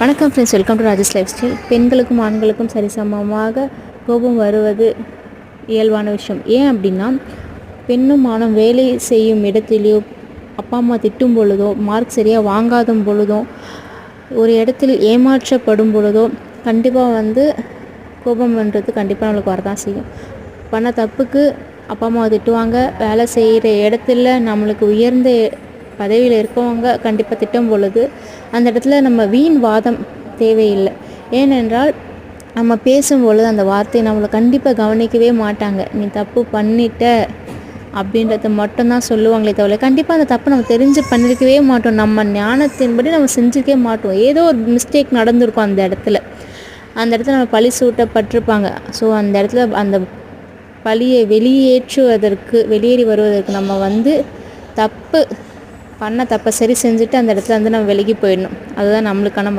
வணக்கம் friends, welcome to Raja's lifestyle. பெண்களுக்கும் ஆண்களுக்கும் சரிசமமாக கோபம் வருவது இயல்பான விஷயம். ஏன் அப்படின்னா, பெண்ணும் ஆணும் வேலை செய்யும் இடத்திலேயோ, அப்பா அம்மா திட்டும் பொழுதோ, மார்க் சரியாக வாங்காத பொழுதோ, ஒரு இடத்தில் ஏமாற்றப்படும் பொழுதோ கண்டிப்பாக கோபம்ன்றது கண்டிப்பாக நம்மளுக்கு வரதான் செய்யும். பண்ண தப்புக்கு அப்பா அம்மாவை திட்டுவாங்க. வேலை செய்கிற இடத்துல நம்மளுக்கு உயர்ந்த பதவியில் இருக்கவங்க கண்டிப்பாக திட்டும் பொழுது அந்த இடத்துல நம்ம வீண் வாதம் தேவையில்லை. ஏனென்றால் நம்ம பேசும்பொழுது அந்த வார்த்தையை நம்மளை கண்டிப்பாக கவனிக்கவே மாட்டாங்க. நீ தப்பு பண்ணிட்ட அப்படின்றத மட்டும்தான் சொல்லுவாங்களே தவிர கண்டிப்பாக அந்த தப்பு நம்ம தெரிஞ்சு பண்ணியிருக்கவே மாட்டோம். நம்ம ஞானத்தின்படி நம்ம செஞ்சுருக்கவே மாட்டோம். ஏதோ ஒரு மிஸ்டேக் நடந்திருக்கும் அந்த இடத்துல நம்ம பழி சூட்டப்பட்டிருப்பாங்க. ஸோ அந்த இடத்துல அந்த பழியை வெளியேறி வருவதற்கு நம்ம தப்பை சரி செஞ்சுட்டு அந்த இடத்துல நம்ம விலகி போயிடணும். அதுதான் நம்மளுக்கான